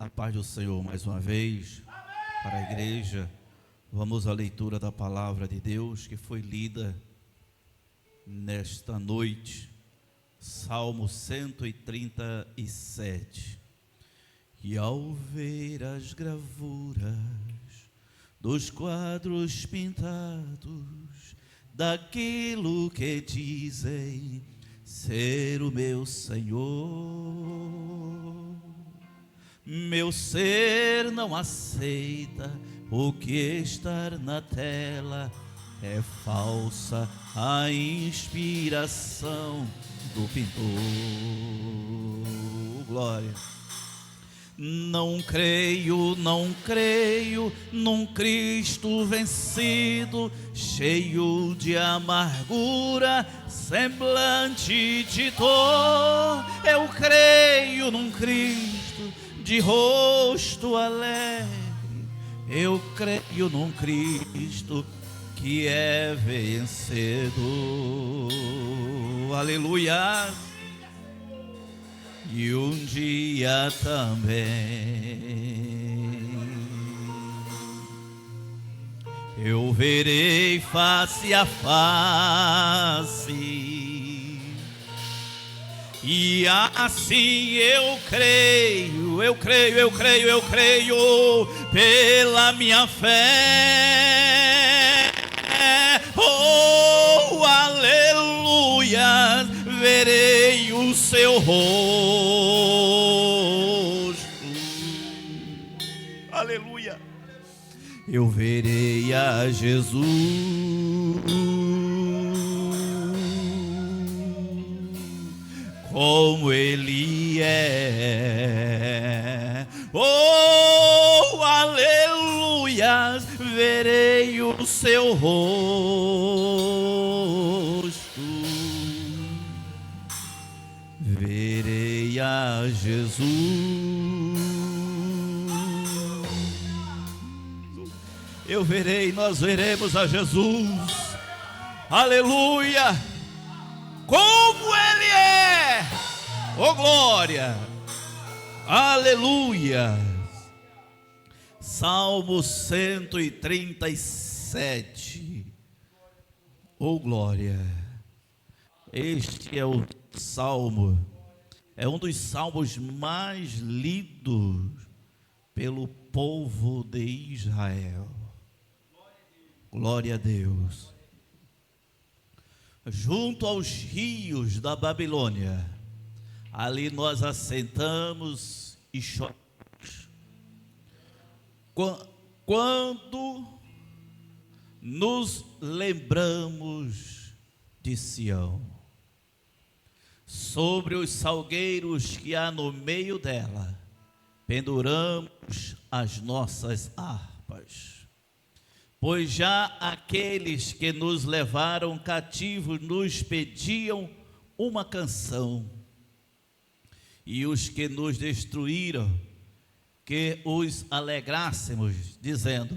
A paz do Senhor mais uma vez para a igreja. Vamos à leitura da palavra de Deus que foi lida nesta noite. Salmo 137. E ao ver as gravuras dos quadros pintados daquilo que dizem ser o meu Senhor, meu ser não aceita o que estar na tela. É falsa a inspiração do pintor. Glória. Não creio num Cristo vencido, cheio de amargura, semblante de dor. Eu creio num Cristo de rosto alegre. Eu creio num Cristo que é vencedor. Aleluia. E um dia também eu verei face a face, e assim eu creio pela minha fé. Oh, aleluia, verei o seu rosto. Aleluia. Eu verei a Jesus como Ele é. Oh, aleluia, verei o seu rosto. Verei a Jesus. Eu verei, nós veremos a Jesus. Aleluia. Como Ele é. Oh, glória. Aleluia. Salmo 137. Oh, glória. Este é o salmo, é um dos salmos mais lidos pelo povo de Israel. Glória a Deus. Junto aos rios da Babilônia, ali nós assentamos e choramos. Quando nos lembramos de Sião, sobre os salgueiros que há no meio dela, penduramos as nossas harpas. Pois já aqueles que nos levaram cativos nos pediam uma canção, e os que nos destruíram, que os alegrássemos, dizendo: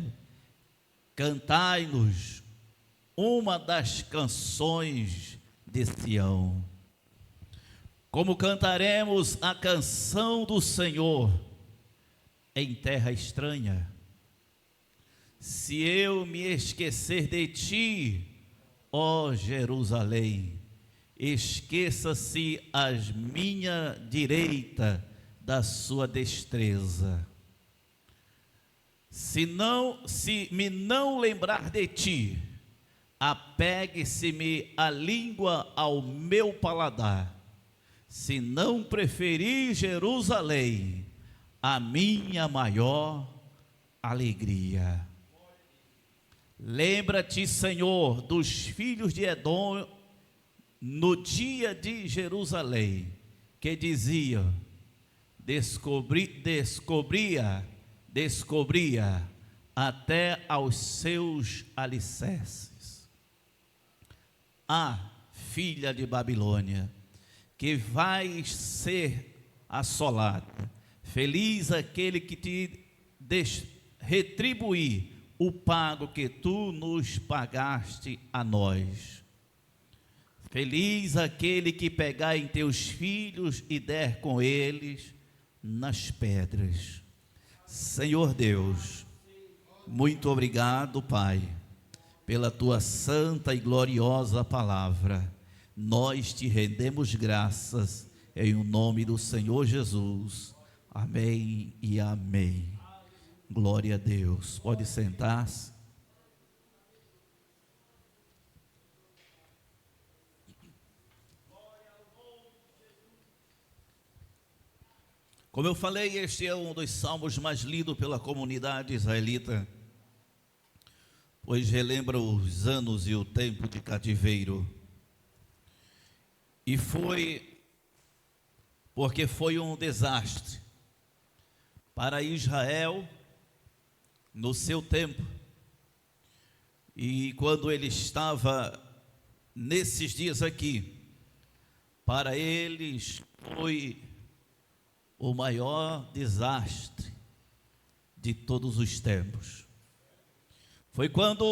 cantai-nos uma das canções de Sião. Como cantaremos a canção do Senhor em terra estranha? Se eu me esquecer de ti, ó Jerusalém, esqueça-se a minha direita da sua destreza. Se me não lembrar de ti, apegue-se-me a língua ao meu paladar. Se não preferir Jerusalém, a minha maior alegria. Lembra-te, Senhor, dos filhos de Edom no dia de Jerusalém, que diziam: descobria até aos seus alicerces. Ah, filha de Babilônia, que vais ser assolada. Feliz aquele que te retribuir o pago que tu nos pagaste a nós. Feliz aquele que pegar em teus filhos e der com eles nas pedras. Senhor Deus, muito obrigado, Pai, pela tua santa e gloriosa palavra. Nós te rendemos graças em o nome do Senhor Jesus. Amém e amém. Glória a Deus. Pode sentar-se. Como eu falei, este é um dos salmos mais lidos pela comunidade israelita, pois relembra os anos e o tempo de cativeiro. E foi porque foi um desastre para Israel no seu tempo. E quando ele estava nesses dias aqui, para eles foi o maior desastre de todos os tempos. Foi quando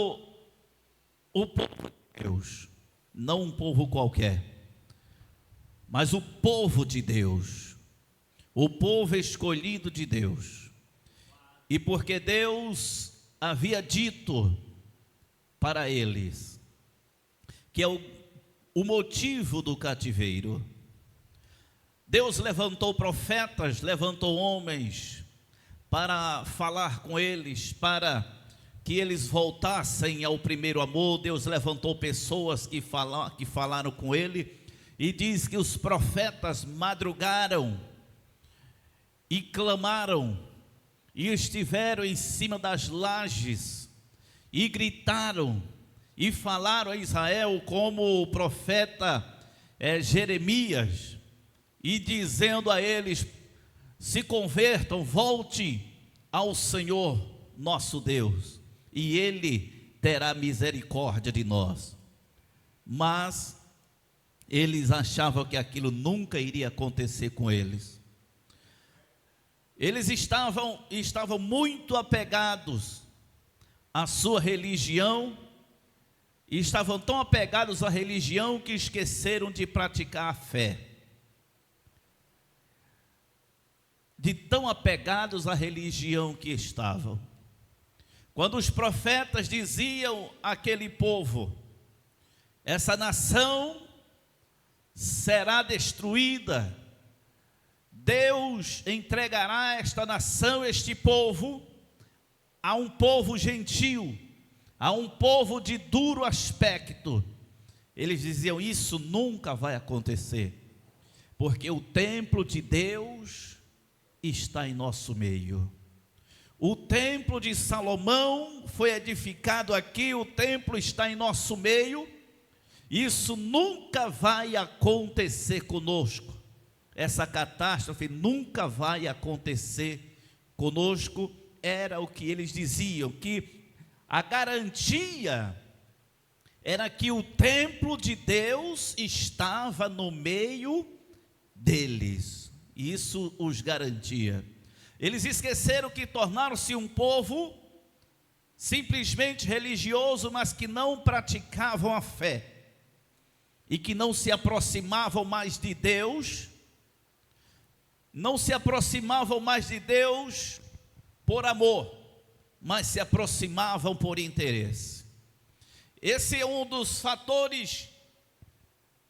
o povo de Deus, não um povo qualquer, mas o povo de Deus, o povo escolhido de Deus, e porque Deus havia dito para eles que é o motivo do cativeiro, Deus levantou profetas, levantou homens para falar com eles, para que eles voltassem ao primeiro amor. Deus levantou pessoas que falaram com ele, e diz que os profetas madrugaram e clamaram, e estiveram em cima das lajes, e gritaram, e falaram a Israel como o profeta Jeremias, e dizendo a eles: se convertam, volte ao Senhor nosso Deus, e Ele terá misericórdia de nós. Mas eles achavam que aquilo nunca iria acontecer com eles. Eles estavam muito apegados à sua religião, e estavam tão apegados à religião que esqueceram de praticar a fé. De tão apegados à religião que estavam. Quando os profetas diziam àquele povo: essa nação será destruída, Deus entregará esta nação, este povo, a um povo gentil, a um povo de duro aspecto. Eles diziam: isso nunca vai acontecer, porque o templo de Deus está em nosso meio. O templo de Salomão foi edificado aqui, o templo está em nosso meio. Isso nunca vai acontecer conosco. Essa catástrofe nunca vai acontecer conosco. Era o que eles diziam, que a garantia era que o templo de Deus estava no meio deles. Isso os garantia. Eles esqueceram que tornaram-se um povo simplesmente religioso, mas que não praticavam a fé, e que não se aproximavam mais de Deus, não se aproximavam mais de Deus por amor, mas se aproximavam por interesse. Esse é um dos fatores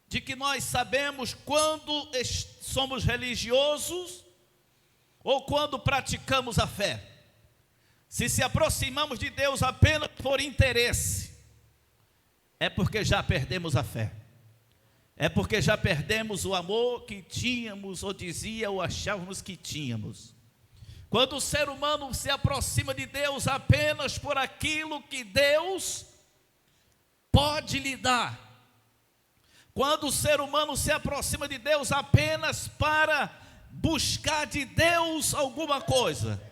de que nós sabemos quando somos religiosos ou quando praticamos a fé. Se aproximamos de Deus apenas por interesse, é porque já perdemos a fé, é porque já perdemos o amor que tínhamos, ou dizia, ou achávamos que tínhamos. Quando o ser humano se aproxima de Deus apenas por aquilo que Deus pode lhe dar, quando o ser humano se aproxima de Deus apenas para buscar de Deus alguma coisa,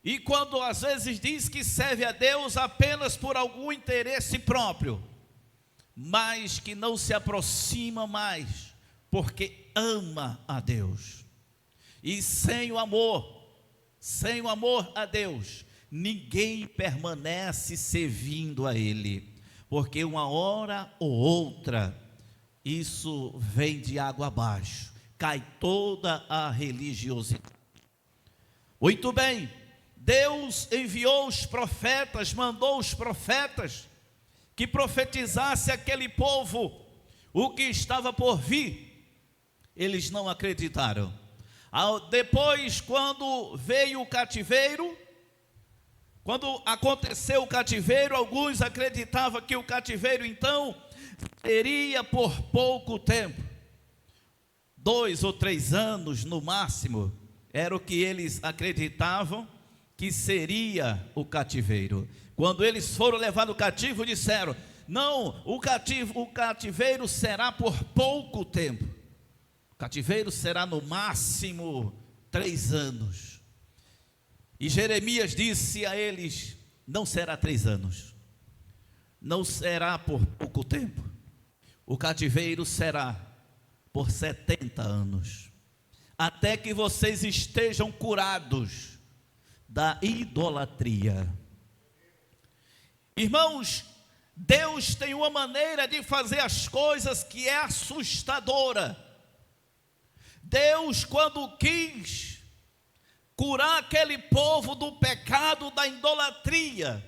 e quando às vezes diz que serve a Deus apenas por algum interesse próprio, mas que não se aproxima mais porque ama a Deus. E sem o amor a Deus, ninguém permanece servindo a Ele, porque uma hora ou outra, isso vem de água abaixo, cai toda a religiosidade. Muito bem, Deus enviou os profetas, mandou os profetas que profetizasse aquele povo o que estava por vir. Eles não acreditaram. Depois, quando veio o cativeiro, quando aconteceu o cativeiro, alguns acreditavam que o cativeiro então seria por pouco tempo, 2 ou 3 anos no máximo, era o que eles acreditavam que seria o cativeiro. Quando eles foram levados cativo, disseram: não, o cativeiro será por pouco tempo, o cativeiro será no máximo 3 anos. E Jeremias disse a eles: não será 3 anos, não será por pouco tempo, o cativeiro será por 70 anos, até que vocês estejam curados da idolatria. Irmãos, Deus tem uma maneira de fazer as coisas que é assustadora. Deus, quando quis curar aquele povo do pecado da idolatria,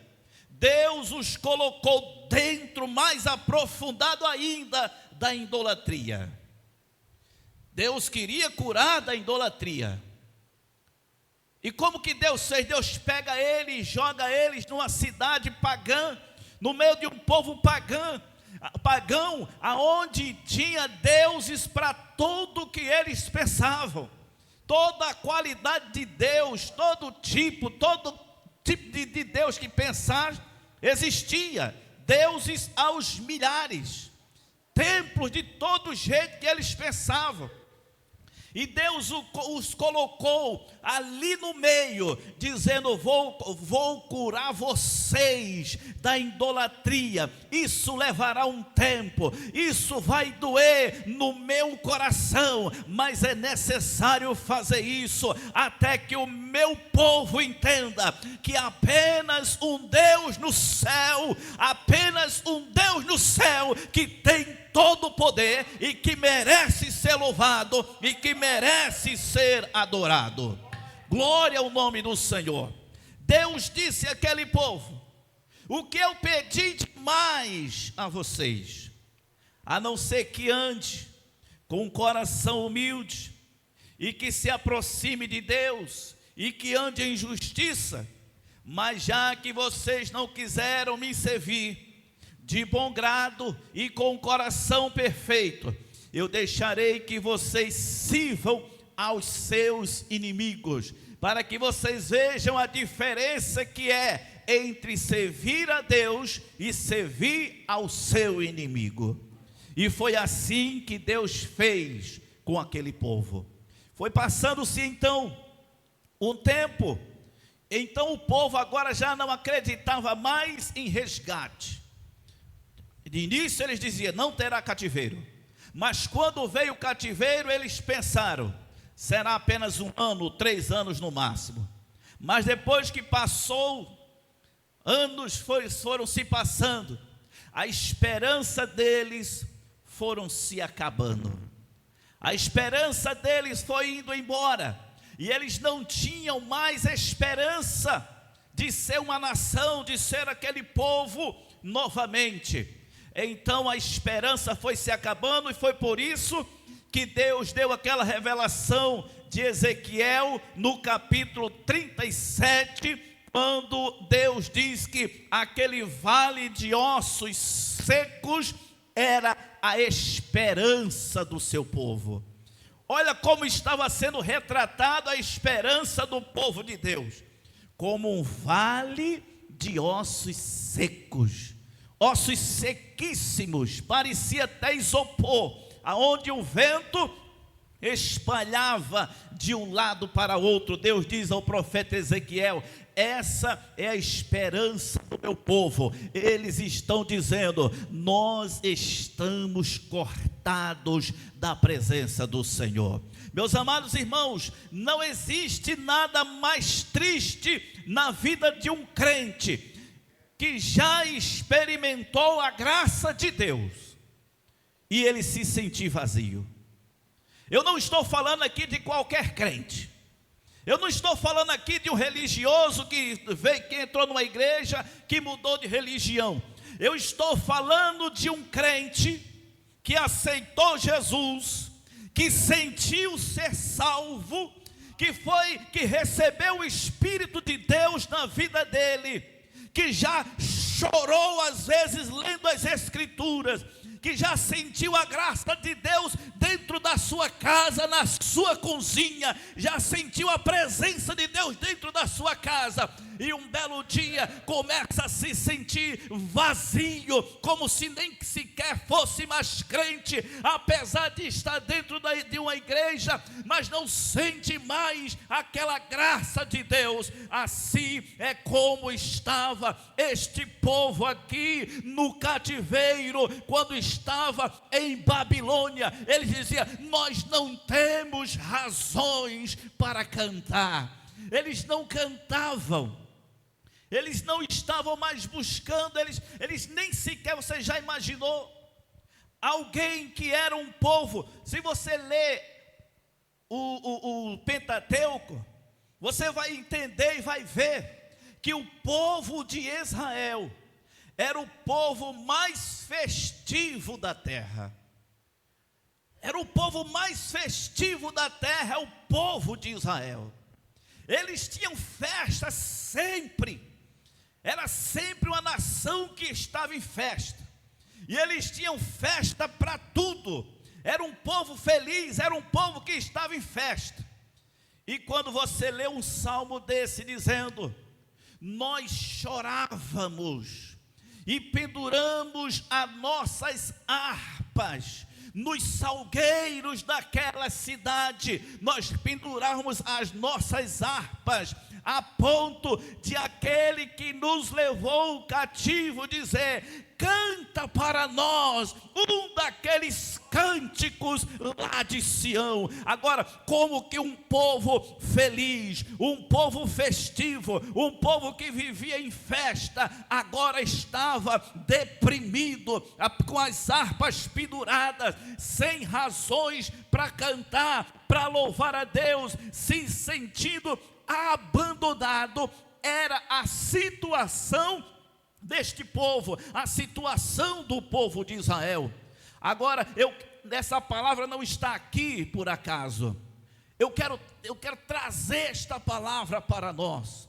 Deus os colocou dentro, mais aprofundado ainda, da idolatria. Deus queria curar da idolatria. E como que Deus fez? Deus pega eles e joga eles numa cidade pagã, no meio de um povo pagão, aonde tinha deuses para tudo que eles pensavam. Toda a qualidade de Deus, todo tipo de Deus que pensar, existia. Deuses aos milhares, templos de todo jeito que eles pensavam. E Deus os colocou ali no meio, dizendo: vou curar vocês da idolatria. Isso levará um tempo, isso vai doer no meu coração, mas é necessário fazer isso, até que o meu povo entenda que apenas um Deus no céu, apenas um Deus no céu, que tem todo o poder e que merece ser louvado e que merece ser adorado. Glória ao nome do Senhor. Deus disse àquele povo: o que eu pedi demais a vocês, a não ser que ande com um coração humilde e que se aproxime de Deus e que ande em justiça, mas já que vocês não quiseram me servir de bom grado e com o coração perfeito, eu deixarei que vocês sirvam aos seus inimigos, para que vocês vejam a diferença que é entre servir a Deus e servir ao seu inimigo. E foi assim que Deus fez com aquele povo. Foi passando-se então um tempo, então o povo agora já não acreditava mais em resgate. De início eles diziam: não terá cativeiro. Mas quando veio o cativeiro, eles pensaram: será apenas 1 ano, 3 anos no máximo. Mas depois que passou, anos foram se passando, a esperança deles foram se acabando. A esperança deles foi indo embora. E eles não tinham mais esperança de ser uma nação, de ser aquele povo novamente. Então a esperança foi se acabando, e foi por isso que Deus deu aquela revelação de Ezequiel no capítulo 37, quando Deus diz que aquele vale de ossos secos era a esperança do seu povo. Olha como estava sendo retratada a esperança do povo de Deus, como um vale de ossos secos. Ossos sequíssimos, parecia até isopor, aonde o vento espalhava de um lado para outro. Deus diz ao profeta Ezequiel: essa é a esperança do meu povo. Eles estão dizendo: nós estamos cortados da presença do Senhor. Meus amados irmãos, não existe nada mais triste na vida de um crente que já experimentou a graça de Deus e ele se sentir vazio. Eu não estou falando aqui de qualquer crente. Eu não estou falando aqui de um religioso que entrou numa igreja, que mudou de religião. Eu estou falando de um crente que aceitou Jesus, que sentiu ser salvo, que recebeu o Espírito de Deus na vida dele, que já chorou às vezes lendo as Escrituras, que já sentiu a graça de Deus dentro da sua casa, na sua cozinha, já sentiu a presença de Deus dentro da sua casa, e um belo dia começa a se sentir vazio, como se nem sequer fosse mais crente, apesar de estar dentro de uma igreja, mas não sente mais aquela graça de Deus. Assim é como estava este povo aqui no cativeiro, quando estava em Babilônia. Ele dizia: nós não temos razões para cantar. Eles não cantavam, eles não estavam mais buscando, eles nem sequer, você já imaginou, alguém que era um povo, se você lê o Pentateuco, você vai entender e vai ver que o povo de Israel era o povo mais festivo da terra. Era o povo mais festivo da terra, é o povo de Israel. Eles tinham festa sempre. Era sempre uma nação que estava em festa. E eles tinham festa para tudo. Era um povo feliz, era um povo que estava em festa. E quando você lê um salmo desse dizendo: nós chorávamos e penduramos as nossas harpas nos salgueiros daquela cidade, nós pendurávamos as nossas harpas, a ponto de aquele que nos levou cativo dizer: canta para nós um daqueles cânticos lá de Sião. Agora, como que um povo feliz, um povo festivo, um povo que vivia em festa, agora estava deprimido, com as harpas penduradas, sem razões para cantar, para louvar a Deus, se sentindo abandonado? Era a situação deste povo, a situação do povo de Israel. Agora, essa palavra não está aqui por acaso. Eu quero trazer esta palavra para nós,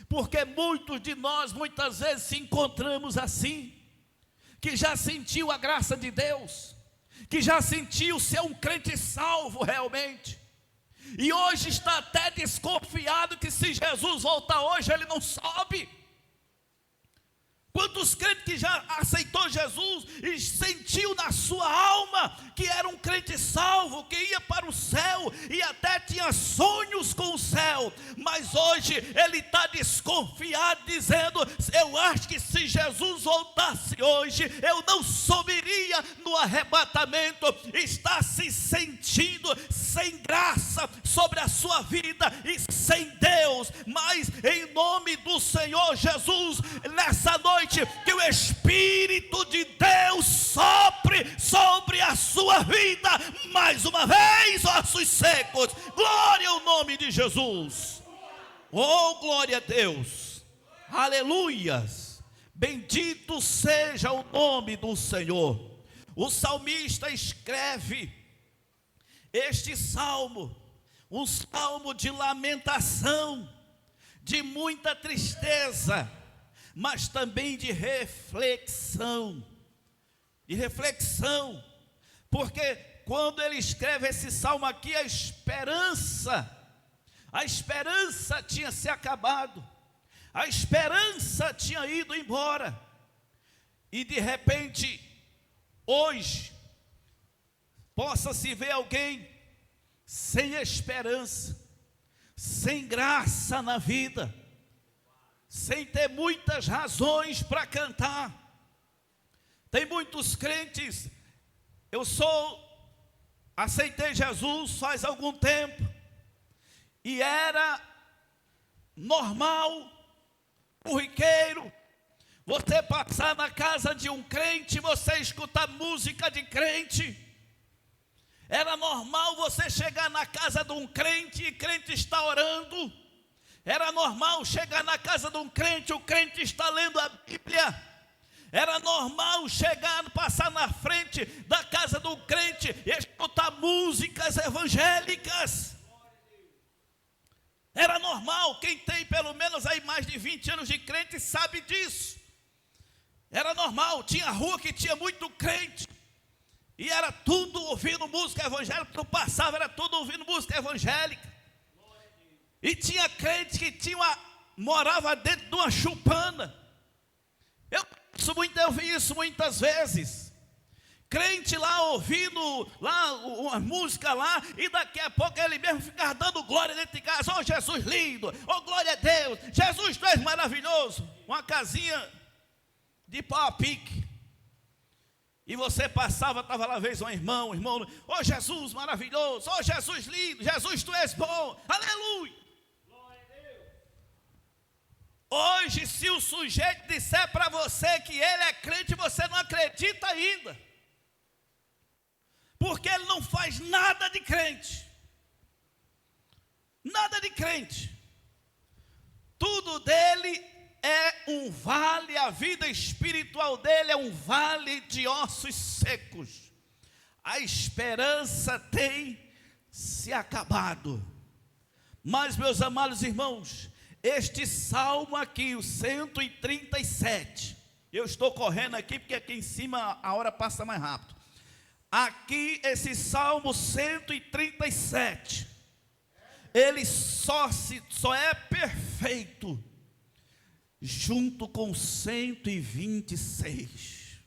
porque muitos de nós muitas vezes se encontramos assim, que já sentiu a graça de Deus, que já sentiu ser um crente salvo realmente, e hoje está até desconfiado que se Jesus voltar hoje, ele não sobe. Quantos crentes que já aceitou Jesus e sentiu na sua alma que era um crente salvo, que ia para o céu e até tinha sonhos com o céu, mas hoje ele está desconfiado, dizendo: eu acho que se Jesus voltasse hoje, eu não subiria no arrebatamento. Está se sentindo sem graça sobre a sua vida e sem Deus, mas em nome do Senhor Jesus, nessa noite, que o Espírito de Deus sopre sobre a sua vida mais uma vez, ossos secos. Glória ao nome de Jesus. Oh, glória a Deus. Aleluias. Bendito seja o nome do Senhor. O salmista escreve este salmo, um salmo de lamentação, de muita tristeza, mas também de reflexão. Porque quando ele escreve esse salmo aqui, a esperança tinha se acabado, a esperança tinha ido embora, e de repente, hoje, possa se ver alguém sem esperança, sem graça na vida, sem ter muitas razões para cantar. Tem muitos crentes, aceitei Jesus faz algum tempo, e era normal, corriqueiro, você passar na casa de um crente, você escutar música de crente. Era normal você chegar na casa de um crente e crente está orando. Era normal chegar na casa de um crente, o crente está lendo a Bíblia. Era normal chegar, passar na frente da casa do crente e escutar músicas evangélicas. Era normal, quem tem pelo menos aí mais de 20 anos de crente sabe disso. Era normal, tinha rua que tinha muito crente. E era tudo ouvindo música evangélica, tu passava, era tudo ouvindo música evangélica. E tinha crente que morava dentro de uma chupana. Eu vi isso muitas vezes. Crente lá ouvindo lá uma música lá, e daqui a pouco ele mesmo ficar dando glória dentro de casa. Oh, Jesus lindo, oh, glória a Deus, Jesus, tu és maravilhoso. Uma casinha de pau a pique. E você passava, estava lá vez um irmão, oh Jesus maravilhoso, oh Jesus lindo, Jesus tu és bom, aleluia. Hoje, se o sujeito disser para você que ele é crente, você não acredita ainda. Porque ele não faz nada de crente. Nada de crente. Tudo dele é um vale, a vida espiritual dele é um vale de ossos secos. A esperança tem se acabado. Mas, meus amados irmãos, este salmo aqui, o 137, eu estou correndo aqui porque aqui em cima a hora passa mais rápido. Aqui esse salmo 137, ele só é perfeito junto com 126.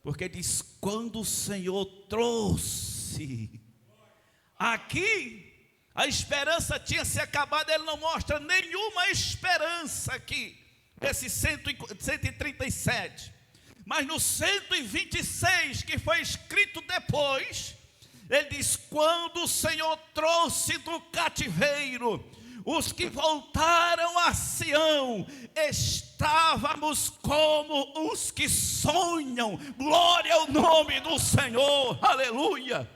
Porque diz: quando o Senhor trouxe. Aqui a esperança tinha se acabado, ele não mostra nenhuma esperança aqui, nesse 137. Mas no 126, que foi escrito depois, ele diz: quando o Senhor trouxe do cativeiro os que voltaram a Sião, estávamos como os que sonham. Glória ao nome do Senhor, aleluia.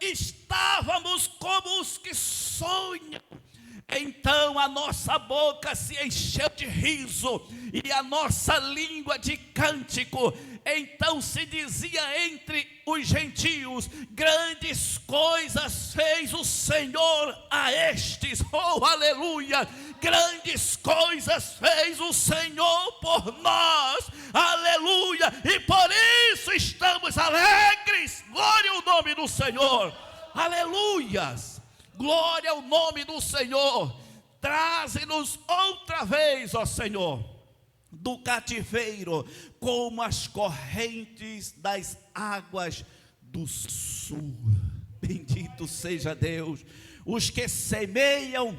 Estávamos como os que sonham. Então a nossa boca se encheu de riso e a nossa língua de cântico. Então se dizia entre os gentios: grandes coisas fez o Senhor a estes. Oh, aleluia! Grandes coisas fez o Senhor por nós, aleluia, e por isso estamos alegres. Glória ao nome do Senhor, aleluias, glória ao nome do Senhor. Traze-nos outra vez, ó Senhor, do cativeiro, como as correntes das águas do sul. Bendito seja Deus. Os que semeiam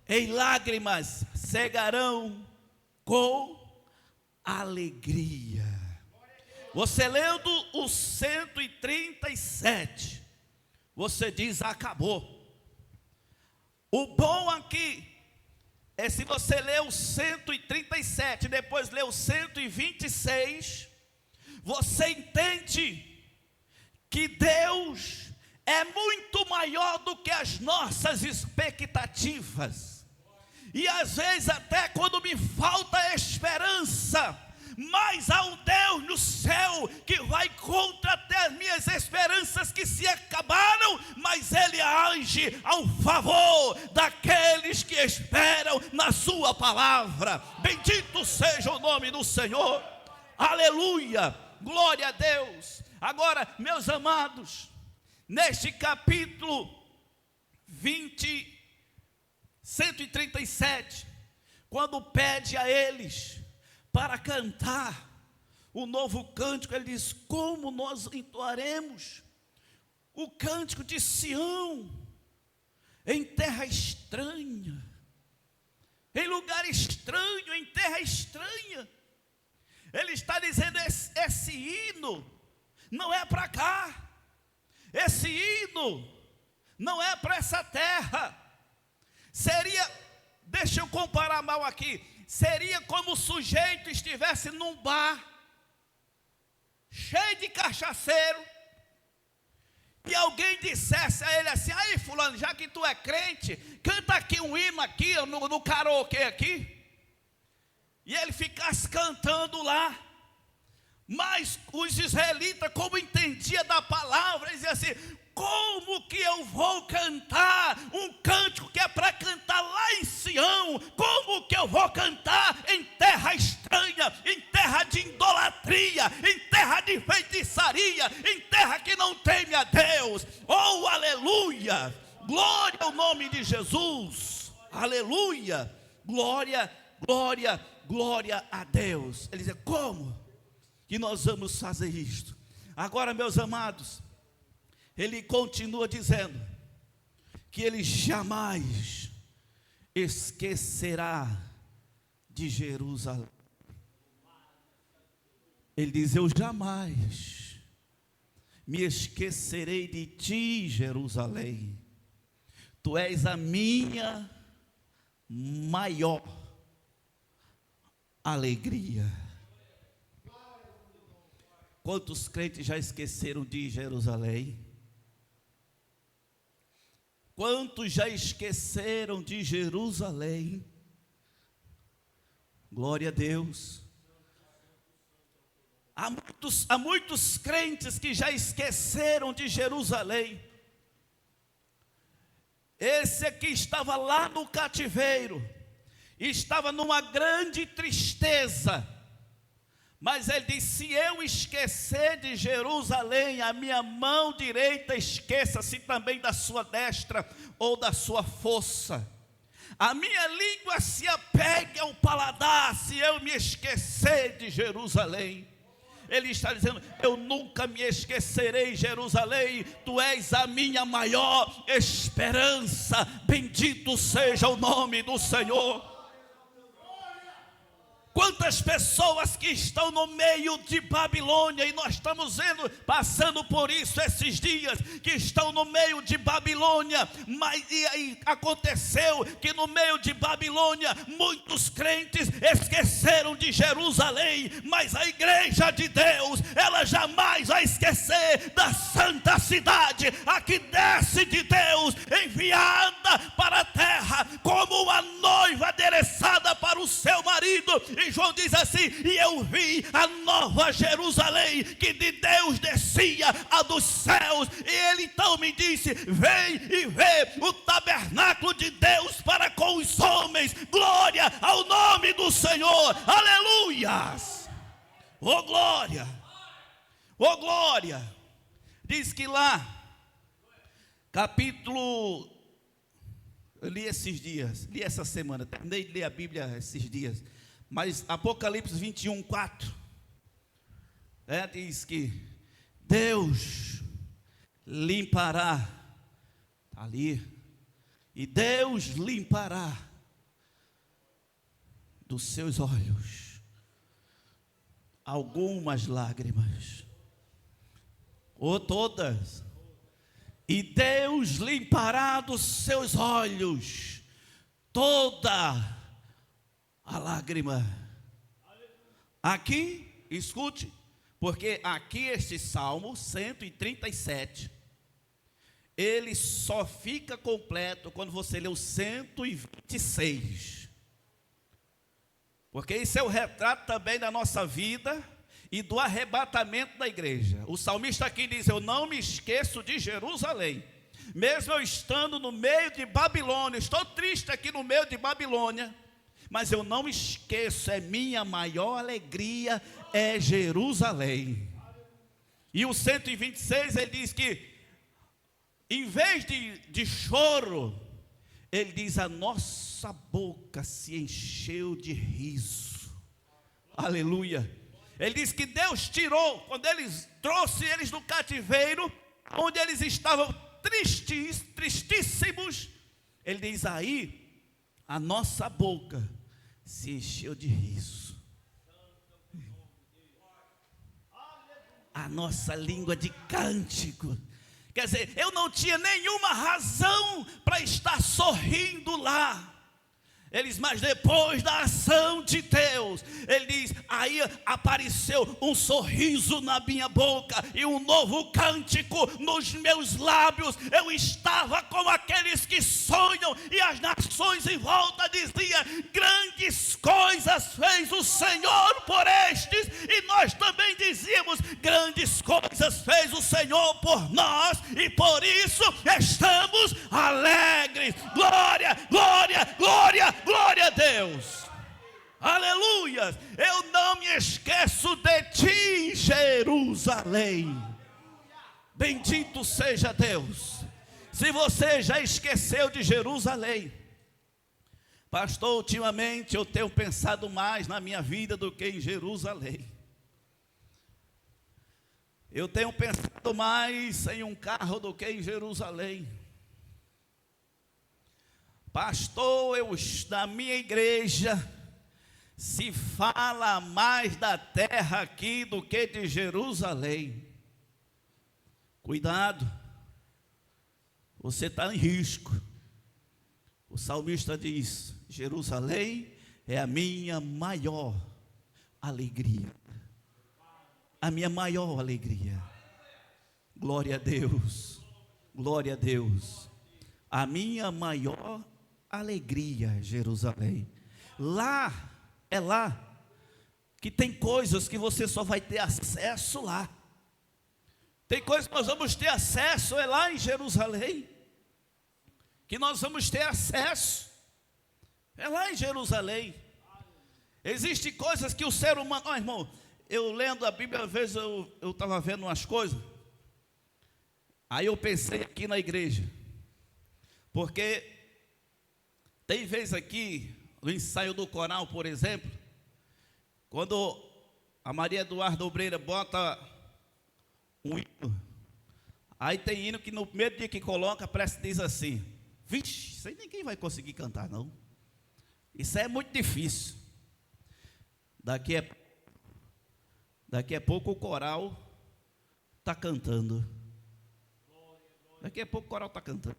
em lágrimas cegarão com alegria. Você lendo o 137, você diz: acabou. O bom aqui é, se você ler o 137, depois ler o 126, você entende que Deus é muito maior do que as nossas expectativas. E às vezes até quando me falta esperança, mas há um Deus no céu que vai contra até as minhas esperanças que se acabaram, mas Ele age ao favor daqueles que esperam na sua palavra. Bendito seja o nome do Senhor, aleluia, glória a Deus. Agora, meus amados, neste capítulo 137, quando pede a eles para cantar o novo cântico, ele diz: como nós entoaremos o cântico de Sião em terra estranha, em lugar estranho, em terra estranha. Ele está dizendo: esse hino não é para cá, esse hino não é para essa terra. Seria, deixa eu comparar mal aqui, seria como o sujeito estivesse num bar cheio de cachaceiro e alguém dissesse a ele assim: aí fulano, já que tu é crente, canta aqui um hino aqui, no karaokê aqui. E ele ficasse cantando lá. Mas os israelitas, como entendia da palavra, diziam assim: como que eu vou cantar um cântico que é para cantar lá em Sião? Como que eu vou cantar em terra estranha, em terra de idolatria, em terra de feitiçaria, em terra que não teme a Deus? Oh, aleluia! Glória ao nome de Jesus! Aleluia! Glória, glória, glória a Deus. Ele diz: como que nós vamos fazer isto? Agora, meus amados, ele continua dizendo que ele jamais esquecerá de Jerusalém. Ele diz: eu jamais me esquecerei de ti, Jerusalém. Tu és a minha maior alegria. Quantos crentes já esqueceram de Jerusalém? Quantos já esqueceram de Jerusalém? Glória a Deus. Há muitos crentes que já esqueceram de Jerusalém. Esse aqui estava lá no cativeiro, estava numa grande tristeza. Mas ele diz: se eu esquecer de Jerusalém, a minha mão direita esqueça-se também da sua destra ou da sua força. A minha língua se apegue ao paladar, se eu me esquecer de Jerusalém. Ele está dizendo: eu nunca me esquecerei, Jerusalém, tu és a minha maior esperança. Bendito seja o nome do Senhor. Quantas pessoas que estão no meio de Babilônia, e nós estamos passando por isso esses dias, que estão no meio de Babilônia, mas e aí aconteceu que no meio de Babilônia, muitos crentes esqueceram de Jerusalém, mas a igreja de Deus, ela jamais vai esquecer da santa cidade, a que desce de Deus, enviada para a terra, como uma noiva adereçada para o seu marido. E João diz assim: e eu vi a nova Jerusalém, que de Deus descia a dos céus. E ele então me disse: vem e vê o tabernáculo de Deus para com os homens. Glória ao nome do Senhor. Aleluias. Oh glória, oh glória. Diz que lá, capítulo, eu li esses dias, li essa semana, terminei de ler a Bíblia esses dias, mas Apocalipse 21, 4, diz que Deus limpará, está ali, e Deus limpará dos seus olhos algumas lágrimas, ou todas, e Deus limpará dos seus olhos toda a lágrima. Aqui, escute, porque aqui este Salmo 137, ele só fica completo quando você lê o 126, porque isso é o retrato também da nossa vida e do arrebatamento da igreja. O salmista aqui diz: eu não me esqueço de Jerusalém, mesmo eu estando no meio de Babilônia. Estou triste aqui no meio de Babilônia, mas eu não me esqueço, é minha maior alegria, é Jerusalém. E o 126, ele diz que, em vez de choro, ele diz: a nossa boca se encheu de riso. Aleluia. Ele diz que Deus tirou, quando eles trouxe eles do cativeiro, onde eles estavam tristíssimos, ele diz: aí a nossa boca se encheu de riso, a nossa língua de cântico. Quer dizer, eu não tinha nenhuma razão para estar sorrindo lá. Ele diz, mas depois da ação de Deus, ele diz, aí apareceu um sorriso na minha boca e um novo cântico nos meus lábios. Eu estava como aqueles que sonham, e as nações em volta diziam, grandes coisas fez o Senhor por estes, e nós também dizíamos, grandes coisas fez o Senhor por nós, e por isso estamos alegres. Glória, glória, glória, glória a Deus, aleluia. Eu não me esqueço de ti, Jerusalém. Bendito seja Deus. Se você já esqueceu de Jerusalém, pastor, ultimamente eu tenho pensado mais na minha vida do que em Jerusalém. Eu tenho pensado mais em um carro do que em Jerusalém. Pastor, na minha igreja se fala mais da terra aqui do que de Jerusalém. Cuidado, você está em risco. O salmista diz, Jerusalém é a minha maior alegria. A minha maior alegria. Glória a Deus, glória a Deus. A minha maior alegria, Jerusalém. Lá, é lá que tem coisas que você só vai ter acesso lá. Tem coisas que nós vamos ter acesso, é lá em Jerusalém, que nós vamos ter acesso, é lá em Jerusalém. Existem coisas que o ser humano, irmão, eu lendo a Bíblia, às vezes eu estava vendo umas coisas, aí eu pensei aqui na igreja, porque tem vezes aqui, no ensaio do coral, por exemplo, quando a Maria Eduarda Obreira bota um hino, aí tem hino que no primeiro dia que coloca, parece que diz assim, vixe, isso aí ninguém vai conseguir cantar não, isso é muito difícil. Daqui a pouco o coral está cantando, daqui a pouco o coral está cantando.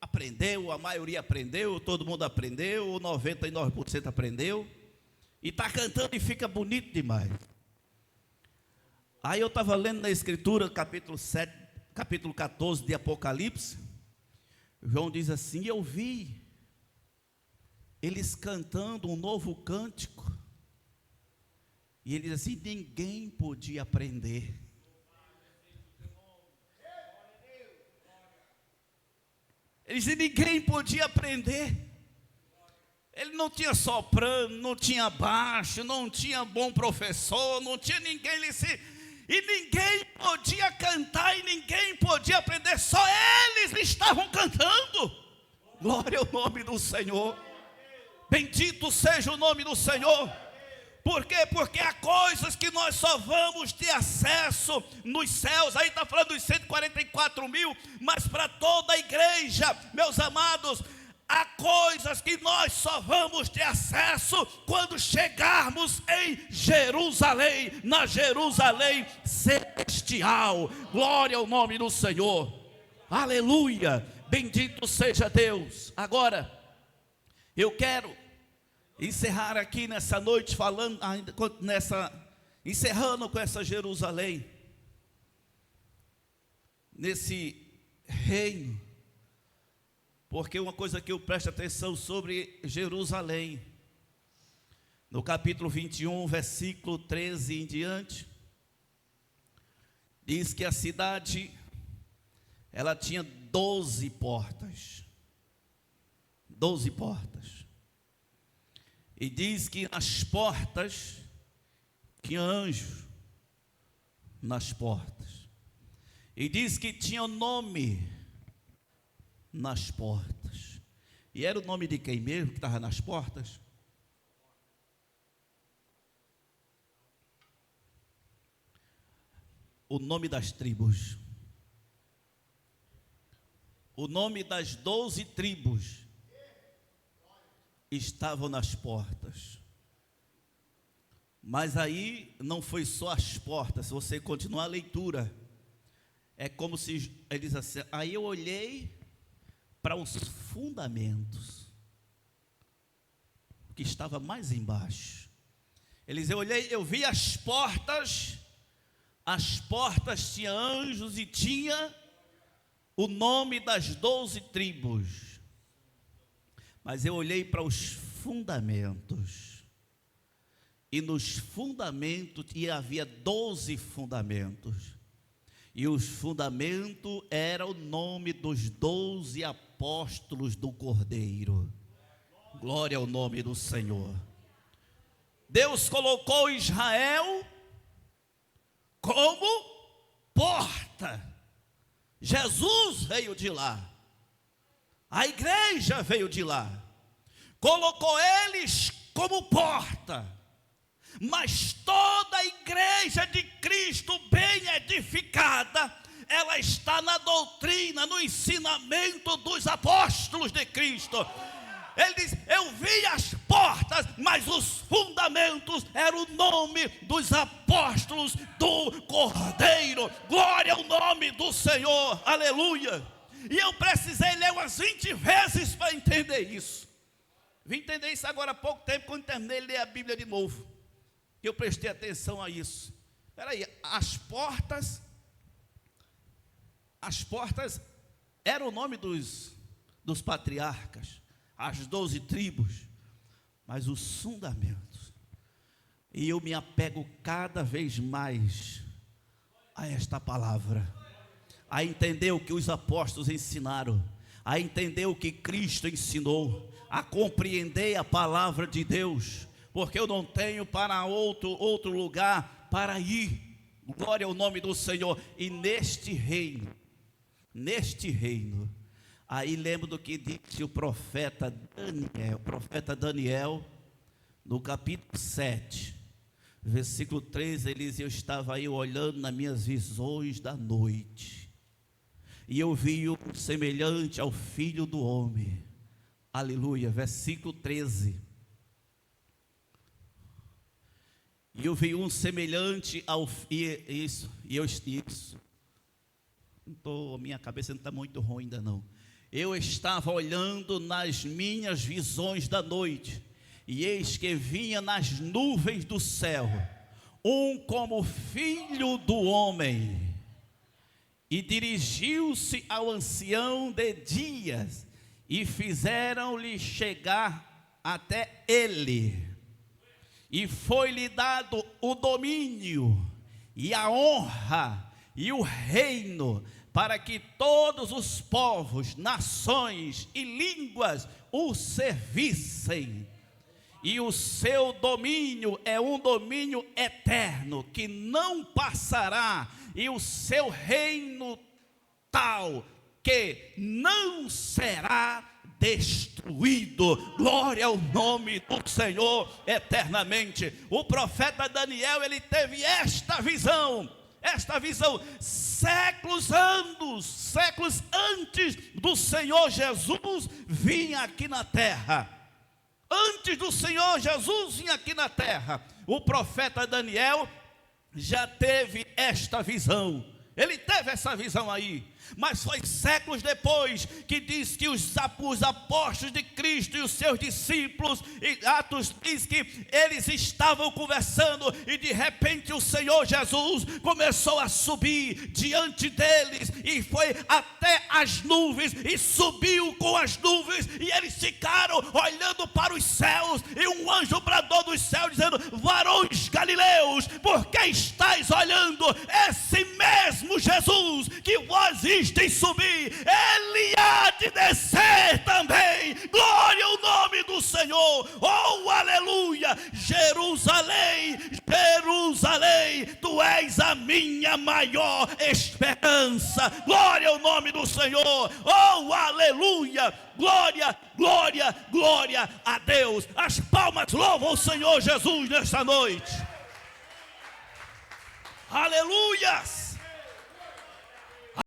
Aprendeu, a maioria aprendeu, todo mundo aprendeu, 99% aprendeu, e está cantando e fica bonito demais. Aí eu estava lendo na Escritura, capítulo 14 de Apocalipse, João diz assim, eu vi eles cantando um novo cântico, e ele diz assim, ninguém podia aprender. Ele disse, ninguém podia aprender. Ele não tinha soprano, não tinha baixo, não tinha bom professor, não tinha ninguém. Ele disse, e ninguém podia cantar, e ninguém podia aprender, só eles estavam cantando. Glória ao nome do Senhor. Bendito seja o nome do Senhor. Por quê? Porque há coisas que nós só vamos ter acesso nos céus. Aí está falando dos 144 mil, mas para toda a igreja, meus amados, há coisas que nós só vamos ter acesso quando chegarmos em Jerusalém, na Jerusalém celestial. Glória ao nome do Senhor. Aleluia. Bendito seja Deus. Agora, eu quero encerrar aqui nessa noite falando, encerrando com essa Jerusalém, nesse reino, porque uma coisa que eu presto atenção sobre Jerusalém, no capítulo 21, versículo 13 em diante, diz que a cidade, ela tinha 12 portas, 12 portas. E diz que nas portas tinha anjo nas portas. E diz que tinha o nome nas portas. E era o nome de quem mesmo que estava nas portas? O nome das tribos. O nome das 12 tribos estavam nas portas. Mas aí não foi só as portas. Se você continuar a leitura, é como se ele diz assim, aí eu olhei para os fundamentos. que estava mais embaixo. Eu vi as portas tinham anjos e tinha o nome das 12 tribos. Mas eu olhei para os fundamentos, e nos fundamentos havia 12 fundamentos, e os fundamentos eram o nome dos 12 apóstolos do Cordeiro. Glória ao nome do Senhor. Deus colocou Israel como porta. Jesus veio de lá, a igreja veio de lá, colocou eles como porta. Mas toda a igreja de Cristo bem edificada, ela está na doutrina, no ensinamento dos apóstolos de Cristo. Ele diz: eu vi as portas, mas os fundamentos eram o nome dos apóstolos do Cordeiro. Glória ao nome do Senhor, aleluia. E eu precisei ler umas 20 vezes para entender isso. Vim entender isso agora há pouco tempo, quando terminei de ler a Bíblia de novo. Eu prestei atenção a isso. Espera aí, as portas eram o nome dos patriarcas, as 12 tribos, mas os fundamentos. E eu me apego cada vez mais a esta palavra, a entender o que os apóstolos ensinaram, a entender o que Cristo ensinou, a compreender a palavra de Deus, porque eu não tenho para outro lugar para ir. Glória ao nome do Senhor. E neste reino, aí lembro do que disse o profeta Daniel, no capítulo 7, versículo 13, ele diz: eu estava aí olhando nas minhas visões da noite, e eu vi um semelhante ao Filho do Homem. Aleluia, versículo 13. E eu vi um semelhante ao... minha cabeça não está muito ruim ainda não. Eu estava olhando nas minhas visões da noite, e eis que vinha nas nuvens do céu um como filho do homem, e dirigiu-se ao ancião de dias, e fizeram-lhe chegar até ele, e foi-lhe dado o domínio, e a honra, e o reino, para que todos os povos, nações e línguas o servissem. E o seu domínio é um domínio eterno, que não passará, e o seu reino tal, que não será destruído. Glória ao nome do Senhor eternamente. O profeta Daniel, ele teve esta visão, séculos antes do Senhor Jesus vir aqui na terra. Antes do Senhor Jesus vir aqui na terra, o profeta Daniel já teve esta visão. Ele teve essa visão aí, mas foi séculos depois que diz que os apóstolos de Cristo e os seus discípulos, e Atos diz que eles estavam conversando, e de repente o Senhor Jesus começou a subir diante deles, e foi até as nuvens, e subiu com as nuvens, e eles ficaram olhando para os céus, e um anjo bradou dos céus dizendo: varões galileus, por que estáis olhando esse mesmo Jesus que vós vistes subir? Ele há de descer também. Glória ao nome do Senhor. Oh, aleluia. Jerusalém, Jerusalém, tu és a minha maior esperança. Glória ao nome do Senhor. Oh, aleluia. Glória, glória, glória a Deus. As palmas louvam o Senhor Jesus nesta noite. Aleluias.